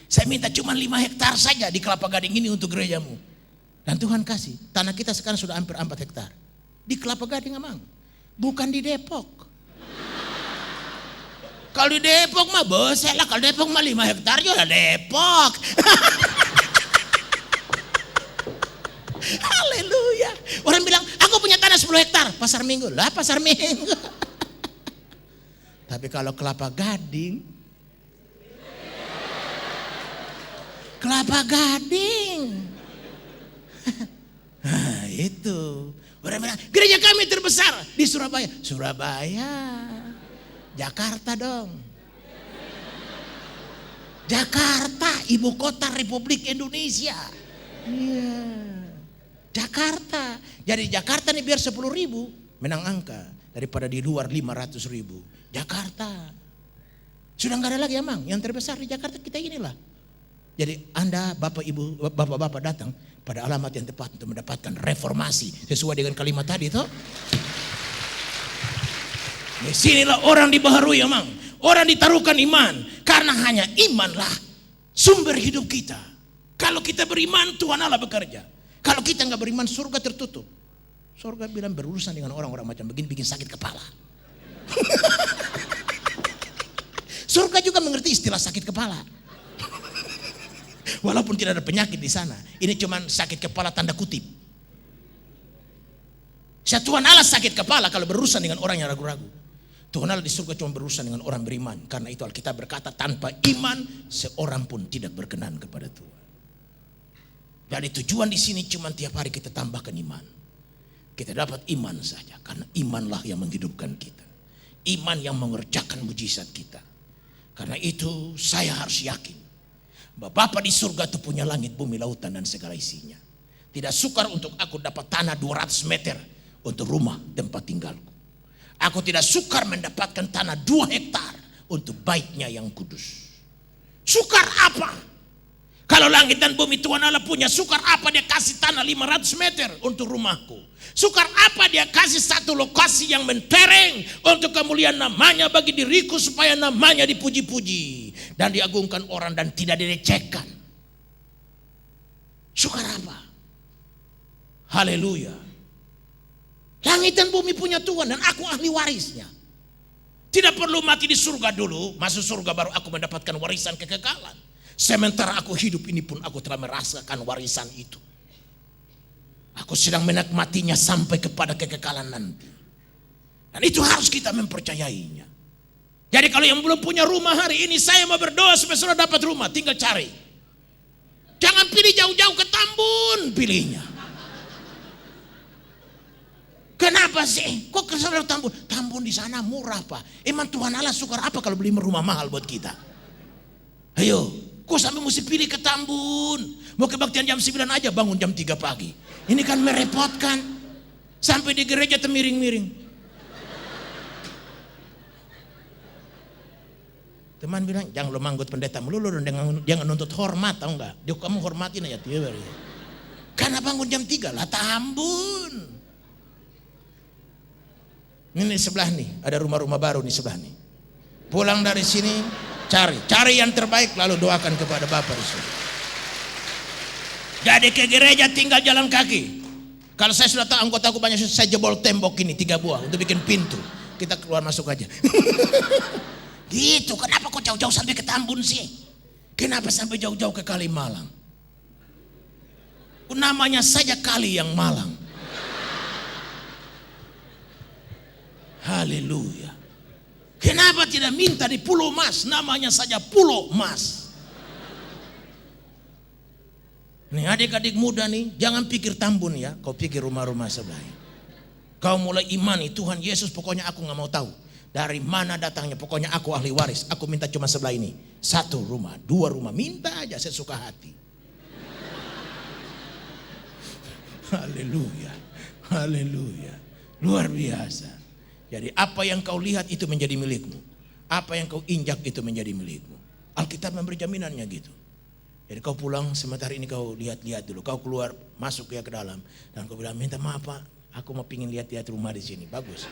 Saya minta cuma 5 hektar saja di Kelapa Gading ini untuk gerejamu. Dan Tuhan kasih, tanah kita sekarang sudah hampir 4 hektar. Di Kelapa Gading emang, bukan di Depok. Kalau di Depok mah bosek lah, kalau Depok mah 5 hektar juga Depok. Haleluya. Orang bilang, aku punya tanah 10 hektar, pasar Minggu. Lah pasar Minggu. Tapi kalau Kelapa Gading, Kelapa Gading. Nah, itu. Orang bilang, gereja kami terbesar di Surabaya. Surabaya. Jakarta dong. Jakarta, ibu kota Republik Indonesia. Iya. Jakarta. Jadi Jakarta nih biar 10.000 menang angka daripada di luar 500.000. Jakarta. Sudah nggak ada lagi emang. Yang terbesar di Jakarta kita inilah. Jadi Anda Bapak Ibu, Bapak-bapak datang pada alamat yang tepat untuk mendapatkan reformasi sesuai dengan kalimat tadi toh. Di sinilah orang dibaharui emang. Orang ditaruhkan iman. Karena hanya imanlah sumber hidup kita. Kalau kita beriman, Tuhan Allah bekerja. Kalau kita nggak beriman, surga tertutup. Surga bilang berurusan dengan orang-orang macam begini bikin sakit kepala. Surga juga mengerti istilah sakit kepala. Walaupun tidak ada penyakit di sana. Ini cuma sakit kepala tanda kutip. Tuhan Allah sakit kepala kalau berurusan dengan orang yang ragu-ragu. Tuhan Allah di surga cuma berurusan dengan orang beriman. Karena itu Alkitab berkata tanpa iman seorang pun tidak berkenan kepada Tuhan. Jadi tujuan di sini cuma tiap hari kita tambahkan iman. Kita dapat iman saja karena imanlah yang menghidupkan kita. Iman yang mengerjakan mujizat kita. Karena itu saya harus yakin bahwa Bapa di surga itu punya langit, bumi, lautan dan segala isinya. Tidak sukar untuk aku dapat tanah 200 meter untuk rumah tempat tinggalku. Aku tidak sukar mendapatkan tanah 2 hektar untuk baitnya yang kudus. Sukar apa? Kalau langit dan bumi Tuhan Allah punya, sukar apa dia kasih tanah 500 meter untuk rumahku? Sukar apa dia kasih satu lokasi yang mentereng untuk kemuliaan namanya bagi diriku supaya namanya dipuji-puji dan diagungkan orang dan tidak direcehkan. Sukar apa? Haleluya. Langit dan bumi punya Tuhan dan aku ahli warisnya. Tidak perlu mati di surga dulu, masuk surga baru aku mendapatkan warisan kekekalan. Sementara aku hidup ini pun aku telah merasakan warisan itu. Aku sedang menikmatinya sampai kepada kekekalan nanti. Dan itu harus kita mempercayainya. Jadi kalau yang belum punya rumah hari ini, saya mau berdoa supaya saudara dapat rumah, tinggal cari. Jangan pilih jauh-jauh ke Tambun, pilihnya. Kenapa sih? Kok ke saudara Tambun? Tambun di sana murah Pak. Emang Tuhan Allah sukar apa kalau beli rumah mahal buat kita? Ayo, kok sampai mesti pilih ke Tambun? Mau kebaktian jam 9 aja bangun jam 3 pagi. Ini kan merepotkan. Sampai di gereja temiring-miring. Teman bilang, jangan lo manggut pendeta melulu, jangan nuntut hormat, tahu enggak? Dia kamu hormatin aja dia. Karena bangun jam 3 lah Tambun. Ini sebelah nih, ada rumah-rumah baru nih sebelah nih. Pulang dari sini, cari yang terbaik lalu doakan kepada Bapak di sini. Jadi ke gereja tinggal jalan kaki. Kalau saya sudah tahu anggotaku banyak, saya jebol tembok ini 3 buah untuk bikin pintu. Kita keluar masuk aja. Gitu, kenapa kok jauh-jauh sampai ke Tambun sih? Kenapa sampai jauh-jauh ke Kalimalang? Namanya saja Kali yang Malang. Haleluya. Kenapa tidak minta di Pulau Mas? Namanya saja Pulau Mas. Nih adik-adik muda nih, jangan pikir Tambun ya, kau pikir rumah-rumah sebelahnya. Kau mulai imani Tuhan Yesus, pokoknya aku gak mau tahu dari mana datangnya, pokoknya aku ahli waris. Aku minta cuma sebelah ini, 1 rumah, 2 rumah, minta aja sesuka hati. Haleluya, haleluya, luar biasa. Jadi apa yang kau lihat itu menjadi milikmu. Apa yang kau injak itu menjadi milikmu. Alkitab memberi jaminannya gitu. Jadi kau pulang sementara ini kau lihat-lihat dulu. Kau keluar masuk ya ke dalam. Dan kau bilang minta maaf Pak. Aku mau pingin lihat-lihat rumah di sini. Bagus.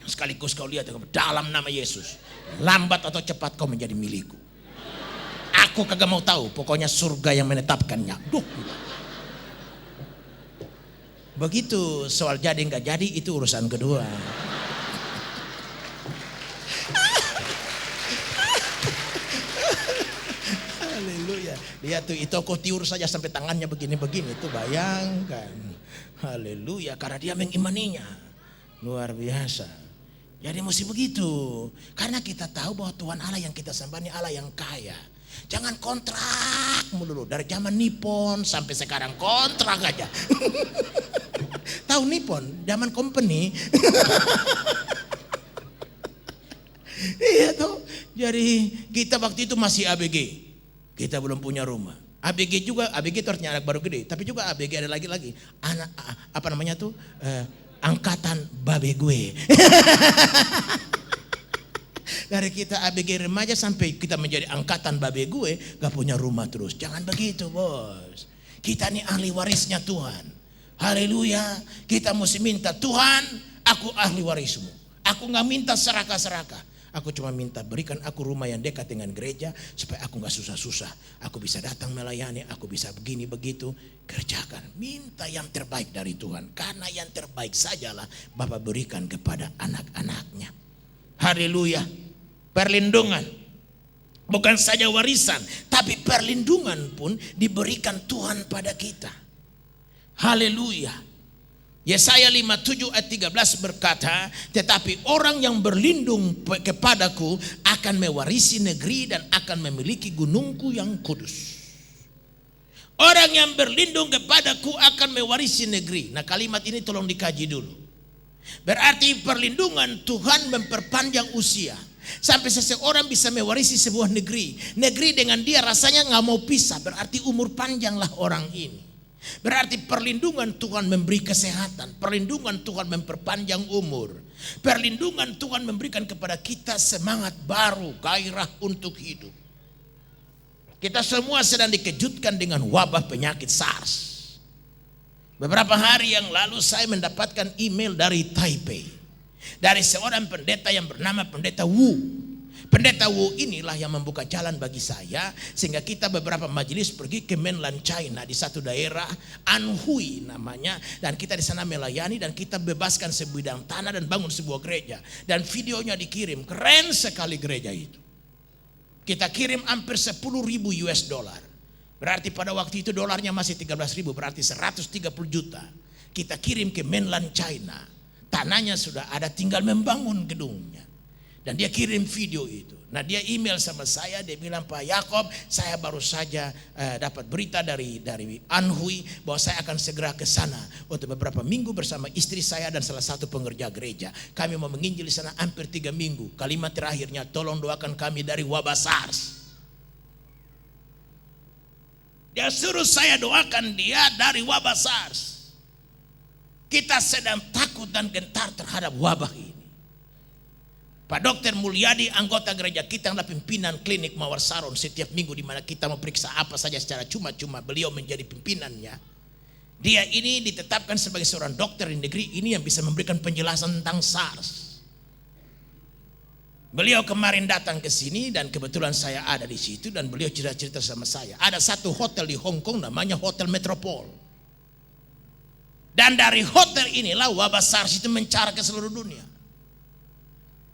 Sekaligus kau lihat dalam nama Yesus. Lambat atau cepat kau menjadi milikku. Aku kagak mau tahu, pokoknya surga yang menetapkannya. Duh. Begitu soal jadi nggak jadi itu urusan kedua. Haleluya. Lihat tuh itu kok tiur saja sampai tangannya begini-begini itu, bayangkan. Haleluya, karena dia mengimaninya. Luar biasa. Jadi mesti begitu. Karena kita tahu bahwa Tuhan Allah yang kita sembah ini Allah yang kaya. Jangan kontrak melulu. Dari zaman Nippon sampai sekarang kontrak aja. Tahu Nippon? Zaman company. Iya tuh. Jadi kita waktu itu masih ABG. Kita belum punya rumah. ABG juga, ABG itu artinya anak baru gede. Tapi juga ABG ada lagi anak apa namanya tuh? Angkatan babe gue. Dari kita ABG remaja sampai kita menjadi angkatan babe gue, gak punya rumah terus. Jangan begitu, bos. Kita ini ahli warisnya Tuhan. Haleluya. Kita mesti minta, Tuhan, aku ahli warismu. Aku gak minta serakah-serakah. Aku cuma minta berikan aku rumah yang dekat dengan gereja supaya aku gak susah-susah. Aku bisa datang melayani, aku bisa begini begitu. Kerjakan, minta yang terbaik dari Tuhan. Karena yang terbaik sajalah Bapa berikan kepada anak-anaknya. Haleluya. Perlindungan. Bukan saja warisan, tapi perlindungan pun diberikan Tuhan pada kita. Haleluya. Yesaya 57 ayat 13 berkata, tetapi orang yang berlindung kepadaku akan mewarisi negeri dan akan memiliki gunungku yang kudus. Orang yang berlindung kepadaku akan mewarisi negeri. Nah, kalimat ini tolong dikaji dulu. Berarti perlindungan Tuhan memperpanjang usia. Sampai seseorang bisa mewarisi sebuah negeri. Negeri dengan dia rasanya gak mau pisah. Berarti umur panjanglah orang ini. Berarti perlindungan Tuhan memberi kesehatan. Perlindungan Tuhan memperpanjang umur. Perlindungan Tuhan memberikan kepada kita semangat baru, gairah untuk hidup. Kita semua sedang dikejutkan dengan wabah penyakit SARS. Beberapa hari yang lalu saya mendapatkan email dari Taipei. Dari seorang pendeta yang bernama Pendeta Wu. Pendeta Wu inilah yang membuka jalan bagi saya sehingga kita beberapa majelis pergi ke mainland China di satu daerah Anhui namanya, dan kita di sana melayani dan kita bebaskan sebidang tanah dan bangun sebuah gereja, dan videonya dikirim, keren sekali gereja itu. Kita kirim hampir 10.000 US dollar. Berarti pada waktu itu dolarnya masih 13.000, berarti 130 juta. Kita kirim ke mainland China. Tanahnya sudah ada, tinggal membangun gedungnya. Dan dia kirim video itu. Nah, dia email sama saya, dia bilang, Pak Yakob, saya baru saja dapat berita dari Anhui bahwa saya akan segera ke sana untuk beberapa minggu bersama istri saya dan salah satu pengerja gereja. Kami mau menginjil di sana hampir 3 minggu. Kalimat terakhirnya, tolong doakan kami dari wabah SARS. Dia suruh saya doakan dia dari wabah SARS. Kita sedang takut dan gentar terhadap wabah ini. Pak Dr. Mulyadi, anggota gereja kita yang adalah pimpinan klinik Mawar Saron setiap minggu, di mana kita memeriksa apa saja secara cuma-cuma, beliau menjadi pimpinannya. Dia ini ditetapkan sebagai seorang dokter di negeri ini yang bisa memberikan penjelasan tentang SARS. Beliau kemarin datang ke sini dan kebetulan saya ada di situ, dan beliau cerita-cerita sama saya. Ada satu hotel di Hong Kong namanya Hotel Metropole. Dan dari hotel inilah wabah SARS itu mencar ke seluruh dunia.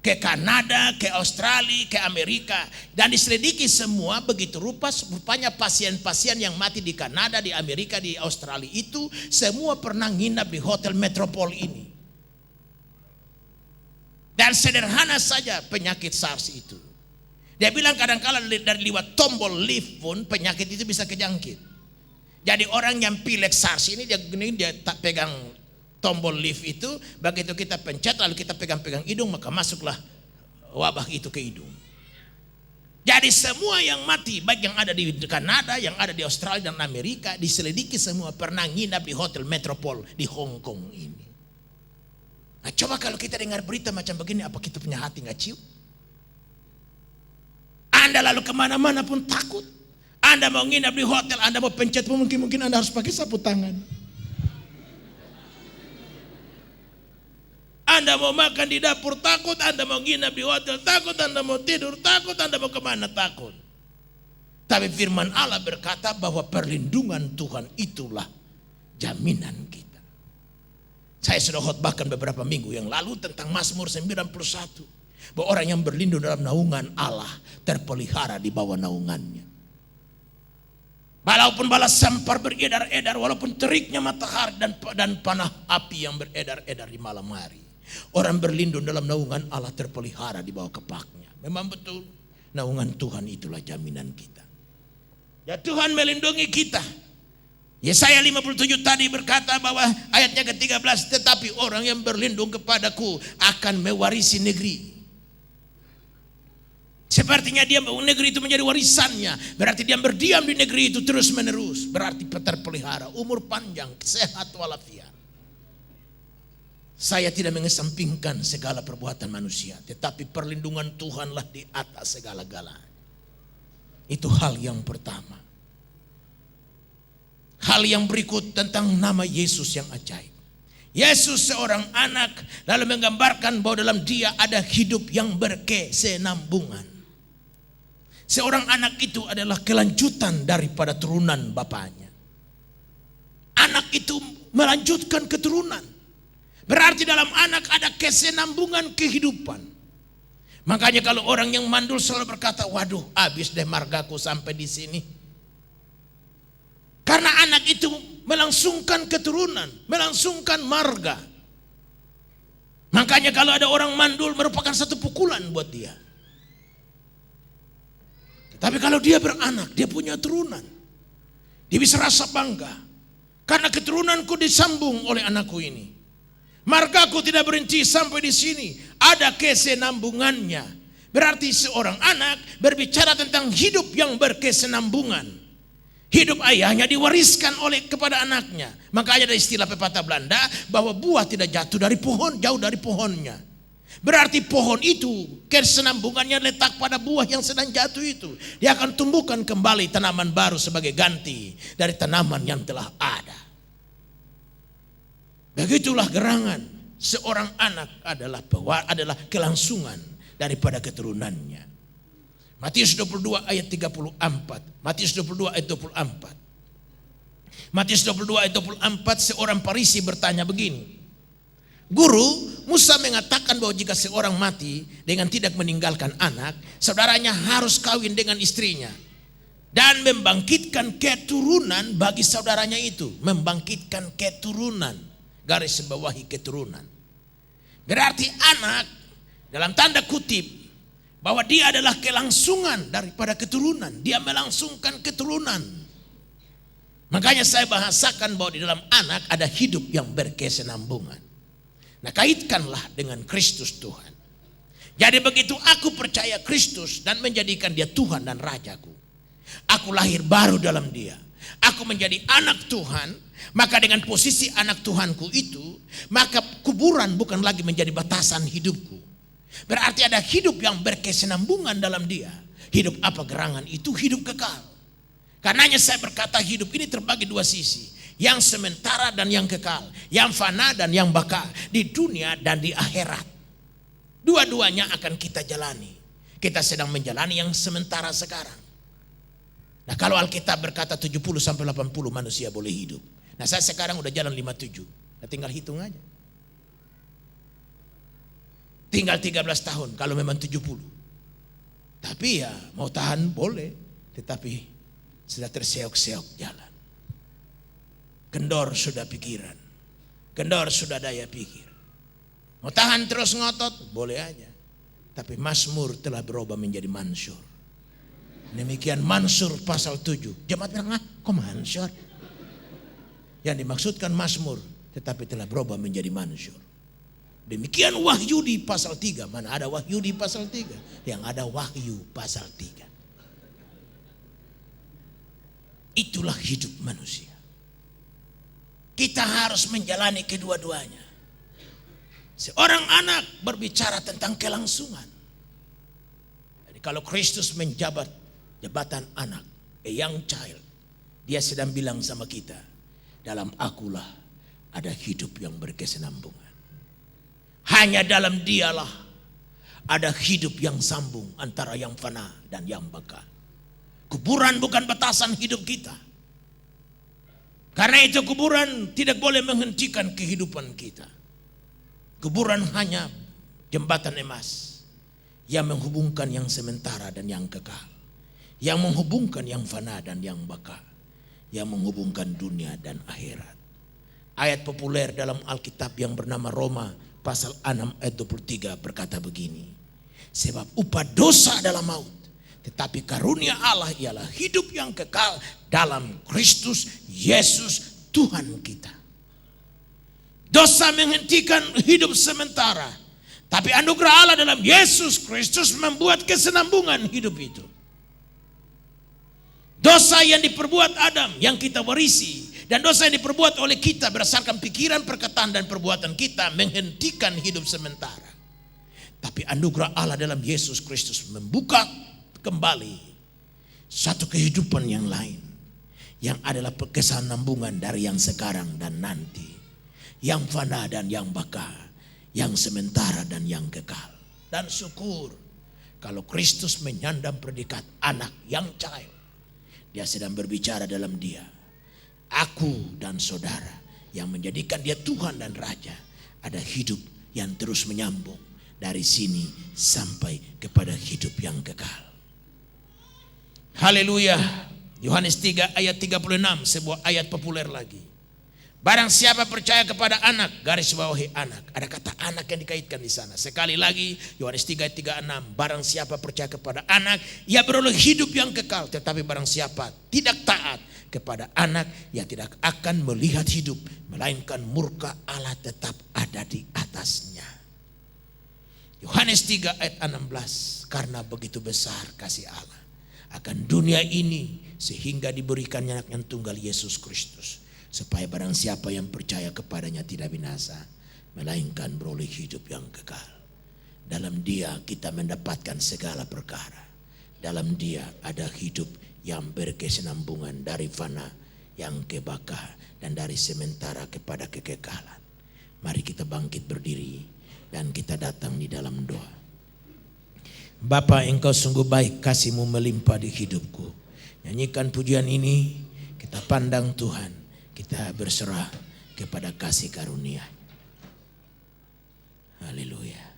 Ke Kanada, ke Australia, ke Amerika, dan diselidiki semua. Begitu rupanya pasien-pasien yang mati di Kanada, di Amerika, di Australia itu semua pernah nginap di Hotel Metropole ini. Dan sederhana saja penyakit SARS itu. Dia bilang kadang-kala dari lewat tombol lift pun penyakit itu bisa kejangkit. Jadi orang yang pilek SARS ini dia tak pegang tombol lift itu, begitu kita pencet lalu kita pegang-pegang hidung, maka masuklah wabah itu ke hidung. Jadi semua yang mati, baik yang ada di Kanada, yang ada di Australia dan Amerika, diselidiki semua pernah nginap di Hotel Metropole di Hong Kong ini. Nah, coba kalau kita dengar berita macam begini, apa kita punya hati nggak cium? Anda lalu kemana-mana pun takut. Anda mau nginap di hotel, Anda mau pencet pun mungkin Anda harus pakai sapu tangan. Anda mau makan di dapur takut, Anda mau nginap di hotel takut, Anda mau tidur takut, Anda mau kemana takut. Tapi firman Allah berkata bahwa perlindungan Tuhan itulah jaminan kita. Saya sudah khotbahkan beberapa minggu yang lalu tentang Mazmur 91. Bahwa orang yang berlindung dalam naungan Allah terpelihara di bawah naungannya. Walaupun bala sampar beredar-edar, walaupun teriknya matahari dan panah api yang beredar-edar di malam hari. Orang berlindung dalam naungan Allah terpelihara di bawah kepaknya. Memang betul, naungan Tuhan itulah jaminan kita. Ya Tuhan melindungi kita. Yesaya 57 tadi berkata bahwa ayatnya ke-13, tetapi orang yang berlindung kepadaku akan mewarisi negeri. Sepertinya dia negeri itu menjadi warisannya. Berarti dia berdiam di negeri itu terus menerus. Berarti terpelihara, umur panjang, sehat walafiat. Saya tidak mengesampingkan segala perbuatan manusia, tetapi perlindungan Tuhanlah di atas segala-galanya. Itu hal yang pertama. Hal yang berikut tentang nama Yesus yang ajaib. Yesus seorang anak, lalu menggambarkan bahwa dalam dia ada hidup yang berkesinambungan. Seorang anak itu adalah kelanjutan daripada turunan bapaknya. Anak itu melanjutkan keturunan. Berarti dalam anak ada kesinambungan kehidupan. Makanya kalau orang yang mandul selalu berkata, waduh habis deh margaku sampai di sini. Karena anak itu melangsungkan keturunan, melangsungkan marga. Makanya kalau ada orang mandul merupakan satu pukulan buat dia. Tapi kalau dia beranak, dia punya turunan. Dia bisa rasa bangga. Karena keturunanku disambung oleh anakku ini. Margaku tidak berhenti sampai di sini. Ada kesinambungannya. Berarti seorang anak berbicara tentang hidup yang berkesinambungan. Hidup ayahnya diwariskan kepada anaknya. Makanya ada istilah pepatah Belanda bahwa buah tidak jatuh dari pohon, jauh dari pohonnya. Berarti pohon itu kesinambungannya letak pada buah yang sedang jatuh itu. Dia akan tumbuhkan kembali tanaman baru sebagai ganti dari tanaman yang telah ada. Begitulah gerangan seorang anak adalah kelangsungan daripada keturunannya. Matius 22 ayat 34. Matius 22 ayat 24. Matius 22 ayat 24, seorang Farisi bertanya begini. Guru, Musa mengatakan bahwa jika seorang mati dengan tidak meninggalkan anak, saudaranya harus kawin dengan istrinya dan membangkitkan keturunan bagi saudaranya itu. Membangkitkan keturunan, garis bawahi keturunan. Berarti anak dalam tanda kutip bahwa dia adalah kelangsungan daripada keturunan. Dia melangsungkan keturunan. Makanya saya bahasakan bahwa di dalam anak ada hidup yang berkesinambungan. Nah, kaitkanlah dengan Kristus Tuhan. Jadi begitu aku percaya Kristus dan menjadikan dia Tuhan dan Rajaku, aku lahir baru dalam dia. Aku menjadi anak Tuhan, maka dengan posisi anak Tuhanku itu, maka kuburan bukan lagi menjadi batasan hidupku. Berarti ada hidup yang berkesinambungan dalam dia. Hidup apa gerangan itu? Hidup kekal. Karenanya saya berkata hidup ini terbagi dua sisi. Yang sementara dan yang kekal. Yang fana dan yang baka. Di dunia dan di akhirat. Dua-duanya akan kita jalani. Kita sedang menjalani yang sementara sekarang. Nah, kalau Alkitab berkata 70-80 manusia boleh hidup. Nah, saya sekarang udah jalan 57. Nah, tinggal hitung aja. Tinggal 13 tahun kalau memang 70. Tapi ya mau tahan boleh. Tetapi sudah terseok-seok jalan. Kendor sudah pikiran. Kendor sudah daya pikir. Mau tahan terus ngotot? Boleh aja. Tapi Mazmur telah berubah menjadi mansur. Demikian Mansur pasal 7. Jemaat bilang, kok Mansur? Yang dimaksudkan Mazmur, tetapi telah berubah menjadi mansur. Demikian Wahyu di pasal 3. Mana ada Wahyu di pasal 3? Yang ada Wahyu pasal 3. Itulah hidup manusia. Kita harus menjalani kedua-duanya. Seorang anak berbicara tentang kelangsungan. Jadi kalau Kristus menjabat jabatan anak, a young child, dia sedang bilang sama kita, dalam akulah ada hidup yang berkesinambungan. Hanya dalam dialah ada hidup yang sambung antara yang fana dan yang baka. Kuburan bukan batasan hidup kita. Karena itu kuburan tidak boleh menghentikan kehidupan kita. Kuburan hanya jembatan emas yang menghubungkan yang sementara dan yang kekal, yang menghubungkan yang fana dan yang baka, yang menghubungkan dunia dan akhirat. Ayat populer dalam Alkitab yang bernama Roma pasal 6 ayat 23 berkata begini, sebab upah dosa adalah maut, tetapi karunia Allah ialah hidup yang kekal dalam Kristus Yesus Tuhan kita. Dosa menghentikan hidup sementara, tapi anugerah Allah dalam Yesus Kristus membuat kesenambungan hidup itu. Dosa yang diperbuat Adam yang kita warisi, dan dosa yang diperbuat oleh kita berdasarkan pikiran, perkataan dan perbuatan kita menghentikan hidup sementara. Tapi anugerah Allah dalam Yesus Kristus membuka kembali satu kehidupan yang lain, yang adalah kesenambungan dari yang sekarang dan nanti, yang fana dan yang baka, yang sementara dan yang kekal. Dan syukur kalau Kristus menyandang predikat anak, yang child. Dia sedang berbicara dalam dia, aku dan saudara, yang menjadikan dia Tuhan dan Raja. Ada hidup yang terus menyambung dari sini sampai kepada hidup yang kekal. Haleluya. Yohanes 3 ayat 36, sebuah ayat populer lagi. Barang siapa percaya kepada anak, garis bawahi anak. Ada kata anak yang dikaitkan di sana. Sekali lagi, Yohanes 3 ayat 36. Barang siapa percaya kepada anak, ia beroleh hidup yang kekal. Tetapi barang siapa tidak taat kepada anak, ia tidak akan melihat hidup, melainkan murka Allah tetap ada di atasnya. Yohanes 3 ayat 16. Karena begitu besar kasih Allah akan dunia ini, sehingga diberikannya anak yang tunggal, Yesus Kristus, supaya barang siapa yang percaya kepadanya tidak binasa, melainkan beroleh hidup yang kekal. Dalam dia kita mendapatkan segala perkara. Dalam dia ada hidup yang berkesinambungan dari fana yang kebaka, dan dari sementara kepada kekekalan. Mari kita bangkit berdiri dan kita datang di dalam doa. Bapa, Engkau sungguh baik, kasih-Mu melimpah di hidupku. Nyanyikan pujian ini, kita pandang Tuhan, kita berserah kepada kasih karunia. Haleluya.